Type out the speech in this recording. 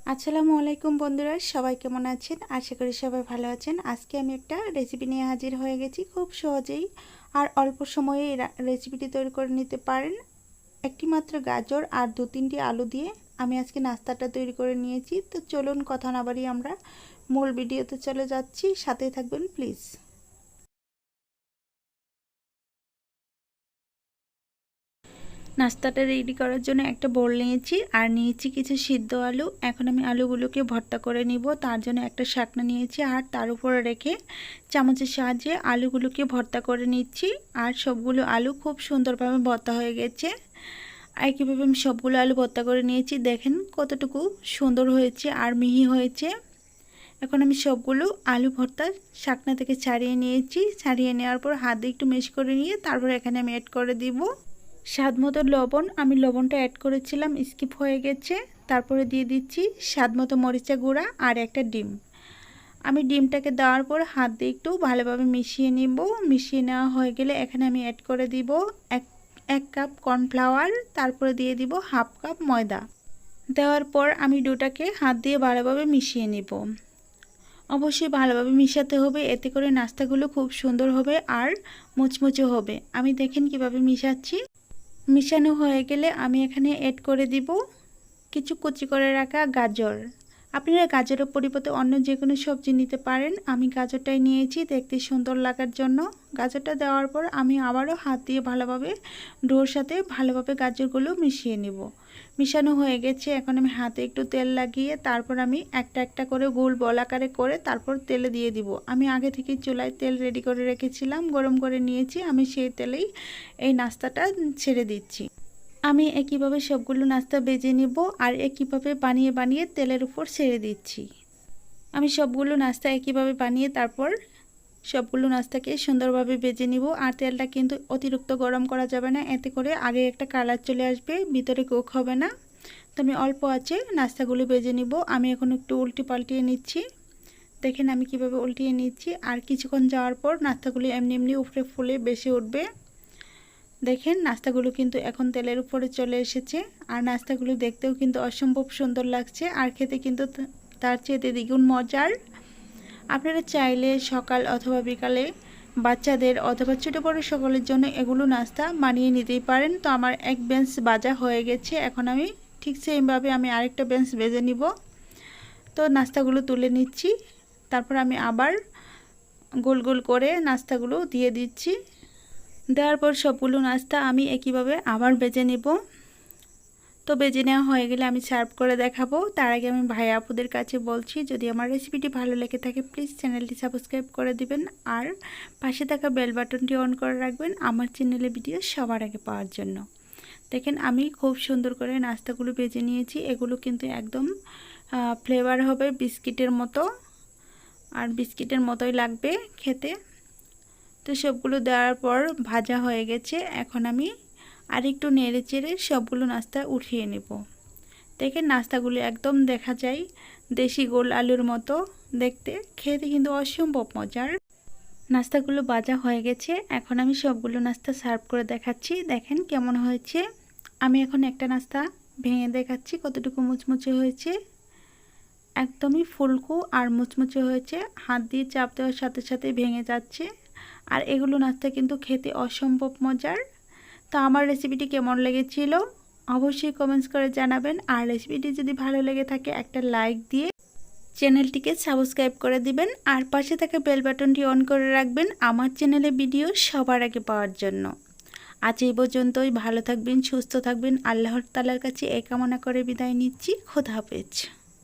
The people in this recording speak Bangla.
আসসালামু আলাইকুম বন্ধুরা, সবাই কেমন আছেন? আশা করি সবাই ভালো আছেন। আজকে আমি একটা রেসিপি নিয়ে হাজির হয়ে গেছি। খুব সহজেই আর অল্প সময়ে এই রেসিপিটি তৈরি করে নিতে পারেন। একটি মাত্র গাজর আর 2-3টি আলু দিয়ে আমি আজকে নাস্তাটা তৈরি করে নিয়েছি। তো চলুন কথা না বাড়িয়ে আমরা মূল ভিডিওতে চলে যাচ্ছি, সাথেই থাকবেন প্লিজ। নাস্তাটা রেডি করার জন্য একটা বোল নিয়েছি আর নিয়েছি কিছু সিদ্ধ আলু। এখন আমি আলুগুলোকে ভর্তা করে নিব। তার জন্য একটা শাকনা নিয়েছি আর তার উপরে রেখে চামচের সাহায্যে আলুগুলোকে ভর্তা করে নিচ্ছি। আর সবগুলো আলু খুব সুন্দরভাবে ভর্তা হয়ে গেছে। একইভাবে আমি সবগুলো আলু ভর্তা করে নিয়েছি। দেখেন কতটুকু সুন্দর হয়েছে আর মিহি হয়েছে। এখন আমি সবগুলো আলু ভর্তা শাকনা থেকে ছাড়িয়ে নিয়েছি। ছাড়িয়ে নেওয়ার পর হাত দিয়ে একটু মেশ করে নিয়ে তারপর এখানে আমি অ্যাড করে দিব স্বাদ মতো লবণ। আমি লবণটা অ্যাড করেছিলাম, স্কিপ হয়ে গেছে। তারপরে দিয়ে দিচ্ছি স্বাদ মতো মরিচা গুঁড়া আর একটা ডিম। আমি ডিমটাকে দেওয়ার পর হাত দিয়ে একটু ভালোভাবে মিশিয়ে নিব। মিশিয়ে নেওয়া হয়ে গেলে এখানে আমি অ্যাড করে দিব এক কাপ কর্নফ্লাওয়ার। তারপরে দিয়ে দিব হাফ কাপ ময়দা। দেওয়ার পর আমি ডোটাকে হাত দিয়ে ভালোভাবে মিশিয়ে নিব। অবশ্যই ভালোভাবে মিশাতে হবে, এতে করে নাস্তাগুলো খুব সুন্দর হবে আর মুচমুচে হবে। আমি দেখেন কিভাবে মিশাচ্ছি। মিশানো হয়ে গেলে আমি এখানে অ্যাড করে দিব কিছু কুচি করে রাখা গাজর। আপনারা গাজরের পরিবর্তে অন্য যে কোনো সবজি নিতে পারেন। আমি গাজরটাই নিয়েছি দেখতে সুন্দর লাগার জন্য। গাজরটা দেওয়ার পর আমি আবারও হাত দিয়ে ভালোভাবে ডোর সাথে ভালোভাবে গাজরগুলো মিশিয়ে নেব। মিশানো হয়ে গেছে। এখন আমি হাতে একটু তেল লাগিয়ে তারপর আমি একটা একটা করে গোল বল আকারে করে তারপর তেলে দিয়ে দিব। আমি আগে থেকে চুলায় তেল রেডি করে রেখেছিলাম, গরম করে নিয়েছি। আমি সেই তেলেই এই নাস্তাটা ছেড়ে দিচ্ছি। আমি একইভাবে সবগুলো নাস্তা ভেজে নিব আর একইভাবে বানিয়ে বানিয়ে তেলের উপর ছেড়ে দিচ্ছি। আমি সবগুলো নাস্তা একইভাবে বানিয়ে তারপর সবগুলো নাস্তাকে সুন্দরভাবে ভেজে নিব। আর তেলটা কিন্তু অতিরিক্ত গরম করা যাবে না, এতে করে আগে একটা কালার চলে আসবে, ভিতরে কুক হবে না। তো আমি অল্প আছে নাস্তাগুলো ভেজে নিব। আমি এখন একটু উল্টে পাল্টিয়ে নিচ্ছি। দেখেন আমি কিভাবে উল্টিয়ে নিচ্ছি। আর কিছুক্ষণ যাওয়ার পর নাস্তাগুলি এমনি এমনি উপরে ফুলে বেশি উঠবে। দেখেন নাস্তাগুলো কিন্তু এখন তেলের উপরে চলে এসেছে। আর নাস্তাগুলো দেখতেও কিন্তু অসম্ভব সুন্দর লাগছে আর খেতে কিন্তু তার চেয়ে দ্বিগুণ মজার। আপনারা চাইলে সকাল অথবা বিকালে বাচ্চাদের অথবা ছোটো বড়ো সকলের জন্য এগুলো নাস্তা বানিয়ে নিতেই পারেন। তো আমার এক বেঞ্চ ভাজা হয়ে গেছে। এখন আমি ঠিক সেইভাবে আমি আরেকটা বেঞ্চ ভেজে নিব। তো নাস্তাগুলো তুলে নিচ্ছি। তারপর আমি আবার গোল গোল করে নাস্তাগুলো দিয়ে দিচ্ছি। দেওয়ার পর সবগুলো নাস্তা আমি একইভাবে আবার ভেজে নেব। তো ভেজে নেওয়া হয়ে গেলে আমি সার্ভ করে দেখাবো। তার আগে আমি ভাই আপুদের কাছে বলছি, যদি আমার রেসিপিটি ভালো লেগে থাকে প্লিজ চ্যানেলটি সাবস্ক্রাইব করে দিবেন আর পাশে থাকা বেল বাটনটি অন করে রাখবেন আমার চ্যানেলে ভিডিও সবার আগে পাওয়ার জন্য। দেখেন আমি খুব সুন্দর করে নাস্তাগুলো ভেজে নিয়েছি। এগুলো কিন্তু একদম ফ্লেভার হবে বিস্কিটের মতো, আর বিস্কিটের মতোই লাগবে খেতে। তো সবগুলো দেওয়ার পর ভাজা হয়ে গেছে। এখন আমি আরেকটু নেড়ে চেড়ে সবগুলো নাস্তা উঠিয়ে নেব। দেখেন নাস্তাগুলো একদম দেখা যায় দেশি গোল আলুর মতো দেখতে, খেতে কিন্তু অসম্ভব মজার। নাস্তাগুলো ভাজা হয়ে গেছে। এখন আমি সবগুলো নাস্তা সার্ভ করে দেখাচ্ছি। দেখেন কেমন হয়েছে। আমি এখন একটা নাস্তা ভেঙে দেখাচ্ছি কতটুকু মুচমুচে হয়েছে। একদমই ফুলকো আর মুচমুচে হয়েছে, হাত দিয়ে চাপ দেওয়ার সাথে সাথে ভেঙে যাচ্ছে। আর এগুলো নাস্তা কিন্তু খেতে অসম্ভব মজার। তো আমার রেসিপিটি কেমন লেগেছিল অবশ্যই কমেন্টস করে জানাবেন। আর রেসিপিটি যদি ভালো লেগে থাকে একটা লাইক দিয়ে চ্যানেলটিকে সাবস্ক্রাইব করে দিবেন আর পাশে থাকা বেল বাটনটি অন করে রাখবেন আমার চ্যানেলে ভিডিও সবার আগে পাওয়ার জন্য। আজ এই পর্যন্তই। ভালো থাকবেন, সুস্থ থাকবেন। আল্লাহর তাআলার কাছে এই কামনা করে বিদায় নিচ্ছি। খোদা হাফেজ।